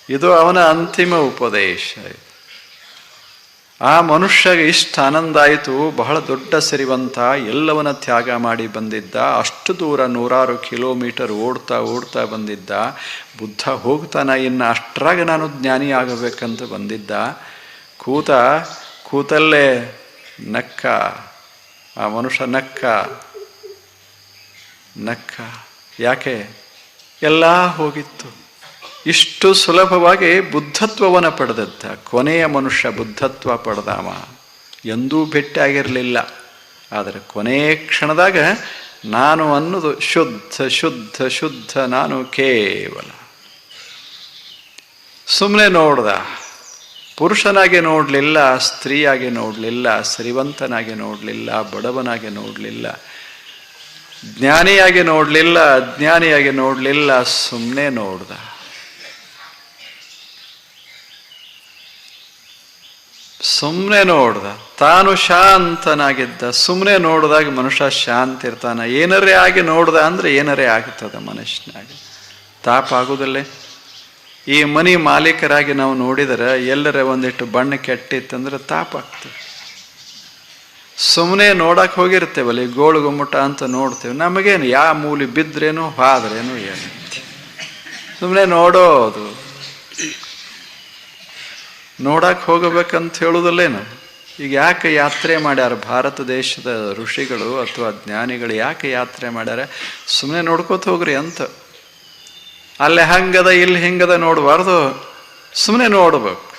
ಇದು ಅವನ ಅಂತಿಮ ಉಪದೇಶ. ಆ ಮನುಷ್ಯಗೆ ಇಷ್ಟ ಆನಂದ ಆಯಿತು. ಬಹಳ ದೊಡ್ಡ ಸಿರಿವಂತ, ಎಲ್ಲವನ್ನ ತ್ಯಾಗ ಮಾಡಿ ಬಂದಿದ್ದ. ಅಷ್ಟು ದೂರ 100 ಕಿಲೋಮೀಟರ್ ಓಡ್ತಾ ಓಡ್ತಾ ಬಂದಿದ್ದ. ಬುದ್ಧ ಹೋಗ್ತಾನ, ಇನ್ನು ಅಷ್ಟರಾಗ ನಾನು ಜ್ಞಾನಿ ಆಗಬೇಕಂತ ಬಂದಿದ್ದ. ಕೂತಲ್ಲೇ ನಕ್ಕ. ಆ ಮನುಷ್ಯ ನಕ್ಕ. ಯಾಕೆ? ಎಲ್ಲ ಹೋಗಿತ್ತು. ಇಷ್ಟು ಸುಲಭವಾಗಿ ಬುದ್ಧತ್ವವನ್ನು ಪಡೆದದ್ದ ಕೊನೆಯ ಮನುಷ್ಯ. ಬುದ್ಧತ್ವ ಪಡೆದವ ಎಂದೂ ಭೇಟಿಯಾಗಿರಲಿಲ್ಲ. ಆದರೆ ಕೊನೆಯ ಕ್ಷಣದಾಗ ನಾನು ಅನ್ನೋದು ಶುದ್ಧ ನಾನು ಕೇವಲ. ಸುಮ್ಮನೆ ನೋಡ್ದ. ಪುರುಷನಾಗಿ ನೋಡಲಿಲ್ಲ, ಸ್ತ್ರೀಯಾಗಿ ನೋಡಲಿಲ್ಲ, ಸಿರಿವಂತನಾಗಿ ನೋಡಲಿಲ್ಲ, ಬಡವನಾಗಿ ನೋಡಲಿಲ್ಲ, ಜ್ಞಾನಿಯಾಗಿ ನೋಡಲಿಲ್ಲ, ಅಜ್ಞಾನಿಯಾಗಿ ನೋಡಲಿಲ್ಲ. ಸುಮ್ಮನೆ ನೋಡ್ದ. ತಾನು ಶಾಂತನಾಗಿದ್ದ. ಸುಮ್ಮನೆ ನೋಡಿದಾಗ ಮನುಷ್ಯ ಶಾಂತಿ ಇರ್ತಾನ. ಏನರೇ ಆಗಿ ನೋಡ್ದ ಅಂದ್ರೆ ಏನರೇ ಆಗ್ತದೆ ಮನುಷ್ಯನಾಗ. ತಾಪ ಆಗುವುದಿಲ್ಲೇ? ಈ ಮನೆ ಮಾಲೀಕರಾಗಿ ನಾವು ನೋಡಿದರೆ ಎಲ್ಲರ ಒಂದಿಟ್ಟು ಬಣ್ಣ ಕೆಟ್ಟಿತ್ತಂದ್ರೆ ತಾಪ ಆಗ್ತದೆ. ಸುಮ್ಮನೆ ನೋಡಕ್ಕೆ ಹೋಗಿರ್ತೇವಲ್ಲ, ಈ ಗೋಳು ಗುಮ್ಮಟ ಅಂತ ನೋಡ್ತೇವೆ. ನಮಗೇನು ಯಾವ ಮೂಲಿ ಬಿದ್ರೇನು ಹಾದ್ರೇನು ಏನು, ಸುಮ್ಮನೆ ನೋಡೋದು. ನೋಡಕ್ಕೆ ಹೋಗಬೇಕಂತ ಹೇಳುವುದಲ್ಲೇನು? ಈಗ ಯಾಕೆ ಯಾತ್ರೆ ಮಾಡ್ಯಾರ ಭಾರತ ದೇಶದ ಋಷಿಗಳು ಅಥವಾ ಜ್ಞಾನಿಗಳು? ಯಾಕೆ ಯಾತ್ರೆ ಮಾಡ್ಯಾರ? ಸುಮ್ಮನೆ ನೋಡ್ಕೋತ ಹೋಗ್ರಿ ಅಂತ. ಅಲ್ಲೇ ಹಂಗದ ಇಲ್ಲಿ ಹಿಂಗದ ನೋಡಬಾರ್ದು, ಸುಮ್ಮನೆ ನೋಡ್ಬೇಕು.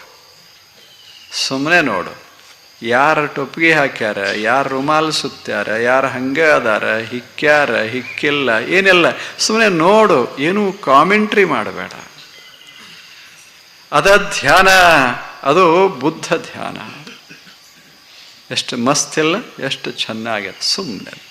ಸುಮ್ಮನೆ ನೋಡು. ಯಾರು ಟೊಪ್ಪಿಗೆ ಹಾಕ್ಯಾರ, ಯಾರು ರುಮಾಲ್ ಸುತ್ಯಾರ, ಯಾರು ಹಂಗೆ ಅದಾರ, ಹಿಕ್ಕ್ಯಾರ ಹಿಕ್ಕಿಲ್ಲ ಏನೆಲ್ಲ, ಸುಮ್ಮನೆ ನೋಡು. ಏನೂ ಕಾಮೆಂಟ್ರಿ ಮಾಡಬೇಡ. ಅದ ಧ್ಯಾನ, ಅದು ಬುದ್ಧ ಧ್ಯಾನ. ಎಷ್ಟು ಮಸ್ತ್ ಇಲ್ಲ, ಎಷ್ಟು ಚೆನ್ನಾಗೈತೆ. ಸುಮ್ಮನೆ